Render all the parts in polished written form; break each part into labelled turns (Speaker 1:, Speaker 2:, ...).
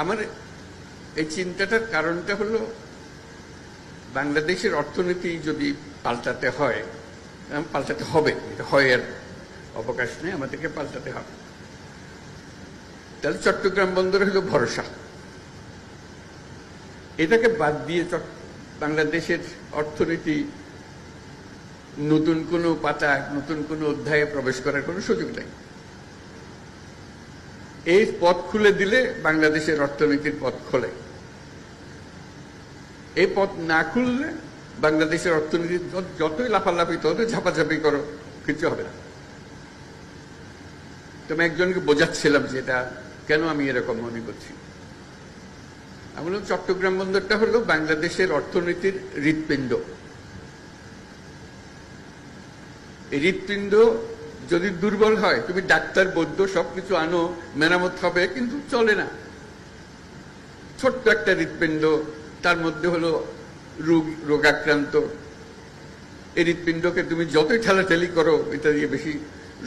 Speaker 1: আমার এই চিন্তাটার কারণটা হলো বাংলাদেশের অর্থনীতি যদি পাল্টাতে হয়, পাল্টাতে হবে, এটা হয় আর অবকাশ নেই, আমাদেরকে পাল্টাতে হবে। তাহলে চট্টগ্রাম বন্দর হলো ভরসা। এটাকে বাদ দিয়ে বাংলাদেশের অর্থনীতি নতুন কোনো পাতা, নতুন কোনো অধ্যায়ে প্রবেশ করার কোনো সুযোগ নেই। এই পথ খুলে দিলে বাংলাদেশের অর্থনীতির পথ খোলে। এই পথ না খুললে বাংলাদেশের অর্থনীতি যতই লাফালাফি, ততই ঝাপাঝাপি করো, কিছু হবে না। তো আমি একজনকে বোঝাচ্ছিলাম যে এটা কেন আমি এরকম মনে করছি। আমি বললাম, চট্টগ্রাম বন্দরটা হলো বাংলাদেশের অর্থনীতির হৃৎপিণ্ড। এই হৃৎপিণ্ড যদি দুর্বল হয়, তুমি ডাক্তার বৈদ্য সবকিছু আনো, মেরামত হবে, কিন্তু চলে না। ছোট্ট একটা হৃৎপিণ্ড, তার মধ্যে হলো রোগাক্রান্ত। এই হৃৎপিণ্ডকে তুমি যতই ঠেলাঠেলি করো, এটা দিয়ে বেশি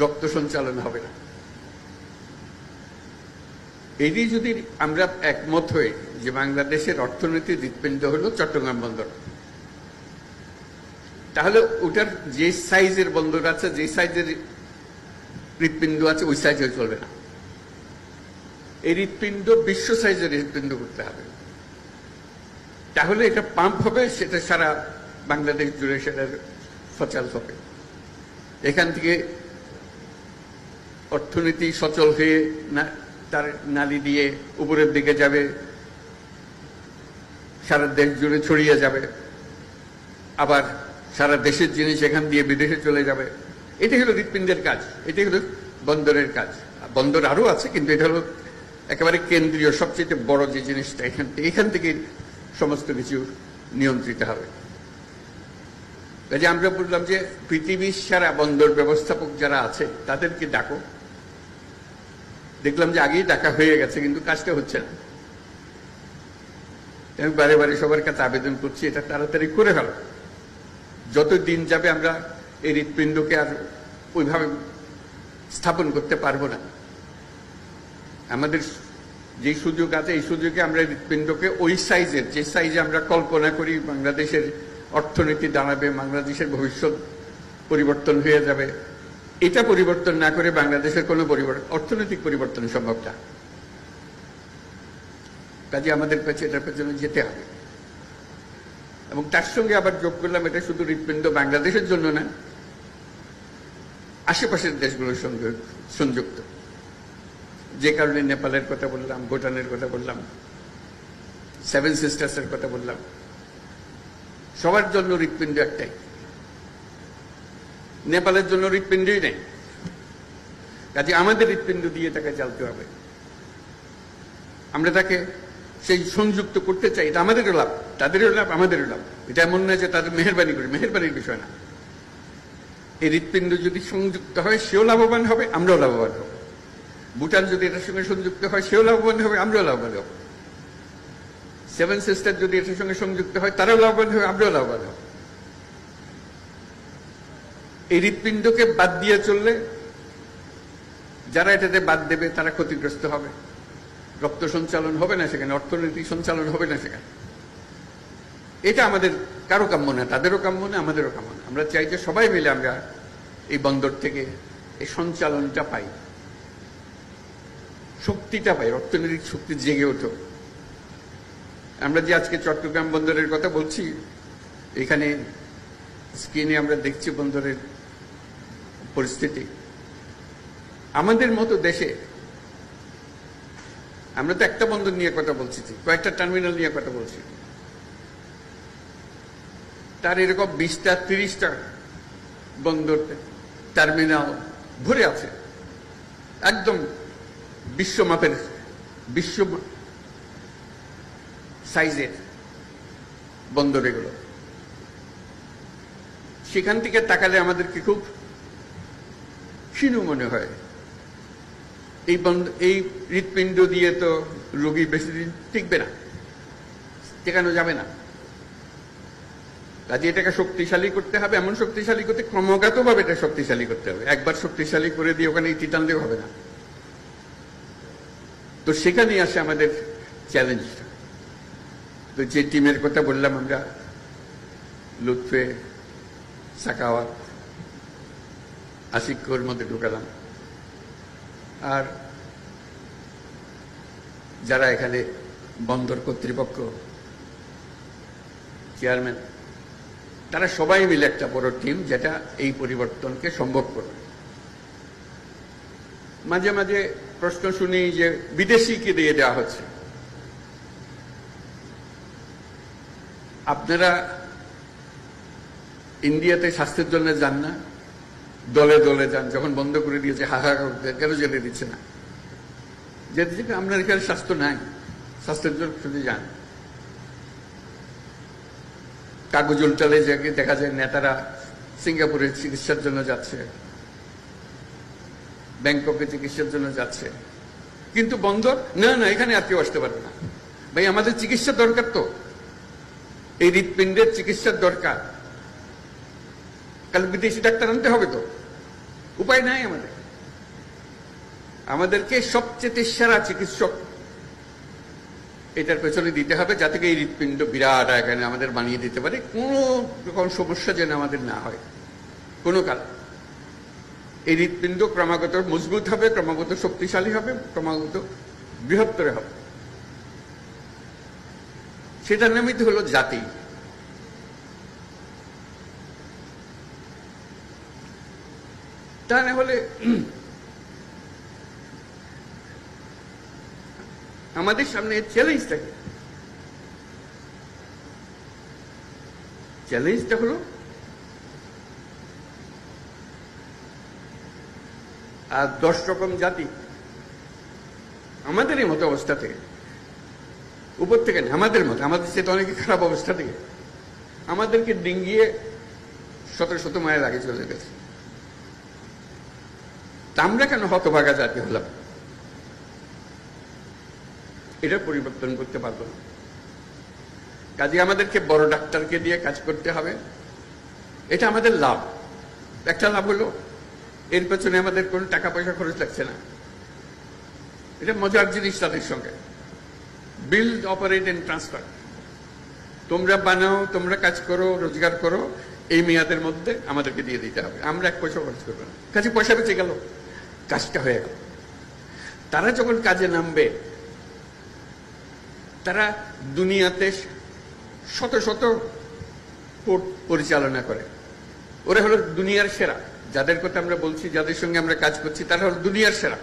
Speaker 1: রক্ত সঞ্চালন হবে না। এটি যদি আমরা একমত হই যে বাংলাদেশের অর্থনীতির হৃৎপিণ্ড হলো চট্টগ্রাম বন্দর, তাহলে ওটার যে সাইজের বন্দর আছে, যে সাইজের হৃৎপিণ্ড আছে, ওই সাইজে চলবে না। এই হৃৎপিণ্ড বিশ্ব সাইজের হৃৎপিণ্ড করতে হবে। তাহলে এটা পাম্প হবে, সেটা সারা বাংলাদেশ জুড়ে সেটার সচল হবে। এখান থেকে অর্থনীতি সচল হয়ে তার নালি দিয়ে উপরের দিকে যাবে, সারা দেশ জুড়ে ছড়িয়ে যাবে, আবার সারা দেশের জিনিস এখান দিয়ে বিদেশে চলে যাবে। এটাই হলো হৃৎপিণ্ডের কাজ, এটাই হলো বন্দরের কাজ। বন্দর আরো আছে, কিন্তু এটা হলো একেবারে কেন্দ্রীয়, সবচেয়ে বড় যে জিনিসটা। এখান থেকে সমস্ত কিছু নিয়ন্ত্রিত হবে। কাজে আমরা বললাম যে পৃথিবীর সারা বন্দর ব্যবস্থাপক যারা আছে তাদেরকে ডাকো। দেখলাম যে আগেই ডাকা হয়ে গেছে, কিন্তু কাজটা হচ্ছে না। আমি বারে বারে সবার কাছে আবেদন করছি, এটা তাড়াতাড়ি করে ফেলো। যত দিন যাবে আমরা এই হৃৎপিণ্ডকে আর ওইভাবে স্থাপন করতে পারবো না। আমাদের যে সুযোগ আছে, এই সুযোগে আমরা হৃৎপিণ্ডকে ওই সাইজের, যে সাইজে আমরা কল্পনা করি বাংলাদেশের অর্থনীতি দাঁড়াবে, বাংলাদেশের ভবিষ্যৎ পরিবর্তন হয়ে যাবে, এটা পরিবর্তন না করে বাংলাদেশের কোনো অর্থনৈতিক পরিবর্তন সম্ভব না। কাজে আমাদের কাছে এটার পেছনে যেতে হবে। এবং তার সঙ্গে আবার যোগ করলাম, এটা শুধু হৃৎপিণ্ড বাংলাদেশের জন্য না, আশেপাশের দেশগুলোর সঙ্গে সংযুক্ত। যে কারণে নেপালের কথা বললাম, ভুটানের কথা বললাম, সেভেন সিস্টার্সের কথা বললাম, সবার জন্য হৃৎপিণ্ড একটাই। নেপালের জন্য হৃৎপিণ্ডই নেই, কাজে আমাদের হৃৎপিণ্ড দিয়ে তাকে চালতে হবে। আমরা তাকে সেই সংযুক্ত করতে চাই, এটা আমাদেরও লাভ, তাদেরও লাভ, আমাদেরও লাভ। এটা এমন নয় যে তাদের মেহেরবানি করে, মেহেরবানির বিষয় না। এই হৃৎপিণ্ড যদি সংযুক্ত হয়, সেও লাভবান হবে, আমরাও লাভবান হব। ভুটান যদি এটার সঙ্গে সংযুক্ত হয়, সেও লাভবান হবে, আমরাও লাভবান হব। সেভেন সিস্টার যদি এটার সঙ্গে সংযুক্ত হয়, তারাও লাভবান হবে, আমরাও লাভবান হব। এই হৃৎপিণ্ডকে বাদ দিয়ে চললে যারা এটাতে বাদ দেবে তারা ক্ষতিগ্রস্ত হবে। রক্ত সঞ্চালন হবে না সেখানে, অর্থনৈতিক সঞ্চালন হবে না সেখানে। এটা আমাদের কারো কাম্য না, তাদেরও কাম্য না, আমাদেরও কাম্য না। আমরা চাই যে সবাই মিলে আমরা এই বন্দর থেকে এই সঞ্চালনটা পাই, শক্তিটা পাই, অর্থনৈতিক শক্তি জেগে ওঠো। আমরা যে আজকে চট্টগ্রাম বন্দরের কথা বলছি, এখানে স্ক্রিনে আমরা দেখছি বন্দরের পরিস্থিতি। আমাদের মতো দেশে আমরা তো একটা বন্দর নিয়ে কথা বলছি, কয়েকটা টার্মিনাল নিয়ে কথা বলছি, তার এরকম 20টা 30টা বন্দর টার্মিনাল ভরে আছে, একদম বিশ্বমাপের, বিশ্ব সাইজের বন্দর এগুলো। সেখান থেকে তাকালে আমাদেরকে খুব ক্ষীণ মনে হয়। এই হৃৎপিণ্ড দিয়ে তো রোগী বেশি দিন টিকবে না, টেকানো যাবে না। কাজে এটাকে শক্তিশালী করতে হবে। এমন শক্তিশালী করতে ক্রমাগতভাবে এটা শক্তিশালী করতে হবে। একবার শক্তিশালী করে দিয়ে ওখানে ইতি টানলেও হবে না। তো সেখানেই আসে আমাদের চ্যালেঞ্জটা। তো যে টিমের কথা বললাম আমরা, লুৎফে, সাকাওয়াত, আশিকর মধ্যে ঢুকালাম, আর যারা এখানে বন্দর কর্তৃপক্ষ, চেয়ারম্যান, তারা সবাই মিলে একটা বড় টিম যেটা এই পরিবর্তনকে সম্ভব করবে। মাঝে মাঝে প্রশ্ন শুনি যে বিদেশিকে দিয়ে দেওয়া হচ্ছে। আপনারা ইন্ডিয়াতে স্বাস্থ্যের জন্য যান না, দলে দলে যান, যখন বন্ধ করে দিয়েছে হাহাকার কেন যেতে দিচ্ছে না? যেতে আপনার এখানে স্বাস্থ্য নাই, স্বাস্থ্যের জন্য শুধু যান। কাগজ উল্টালে দেখা যায় নেতারা সিঙ্গাপুরে চিকিৎসার জন্য যাচ্ছে, ব্যাংককে চিকিৎসার জন্য যাচ্ছে, কিন্তু বন্দর না, না এখানে আর কেউ আসতে পারবে না। ভাই আমাদের চিকিৎসা দরকার, তো এই হৃৎপিণ্ডের চিকিৎসার দরকার, কাল বিদেশি ডাক্তার আনতে হবে, তো উপায় নাই আমাদের। আমাদেরকে সবচেয়ে সেরা চিকিৎসক এটার পেছনে দিতে হবে, যাতে এই হৃৎপিণ্ড বিরাট আকারে আমাদের বানিয়ে দিতে পারে, কোনো রকম সমস্যা যেন আমাদের না হয় কোনো কাল। এই হৃৎপিণ্ড ক্রমাগত মজবুত হবে, ক্রমাগত শক্তিশালী হবে, ক্রমাগত বৃহত্তর হবে। সেটার নামই তো হলো জাতি। তা না হলে আমাদের সামনে চ্যালেঞ্জটা কি? চ্যালেঞ্জটা হলো আর 10 রকম জাতি আমাদেরই মতো অবস্থা থেকে, উপর থেকে না, আমাদের মতো, আমাদের চেয়ে অনেক খারাপ অবস্থা থেকে আমাদেরকে ডিঙ্গিয়ে শত শত মাইল আগে চলে গেছে। তা আমরা কেন হতভাগা জাতি হলাম? এটা পরিবর্তন করতে পারবো না। কাজে আমাদেরকে বড় ডাক্তারকে দিয়ে কাজ করতে হবে। এটা আমাদের লাভ। একটা লাভ হলো এর পেছনে আমাদের কোনো টাকা পয়সা খরচ লাগছে না। এটা মজার জিনিস তাদের সঙ্গে। Build, operate and transfer. তোমরা বানাও, তোমরা কাজ করো, রোজগার করো, এই মেয়াদের মধ্যে আমাদেরকে দিয়ে দিতে হবে, আমরা 1 পয়সা খরচ করবো না। কাজে পয়সা বেঁচে গেল, কাজটা হয়ে গেল। তারা যখন কাজে নামবে, তারা দুনিয়াতে শত শত পোর্ট পরিচালনা করে, ওরা হলো দুনিয়ার সেরা। যাদের কথা আমরা বলছি, যাদের সঙ্গে আমরা কাজ করছি, তারা হলো দুনিয়ার সেরা।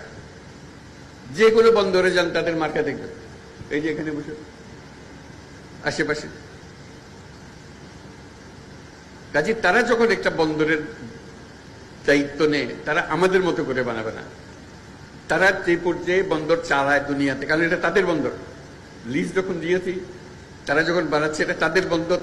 Speaker 1: যে কোনো বন্দরে যান, তাদের মার্কা দেখবেন, এই যে এখানে বসে আশেপাশে। কাজে তারা যখন একটা বন্দরের দায়িত্ব নেয়, তারা আমাদের মতো করে বানাবে না। তারা যে পর্যায়ে বন্দর চালায় দুনিয়াতে, কারণ এটা তাদের বন্দর, লিজ যখন দিয়েছি, তারা যখন বানাচ্ছে, এটা তাদের বন্দর।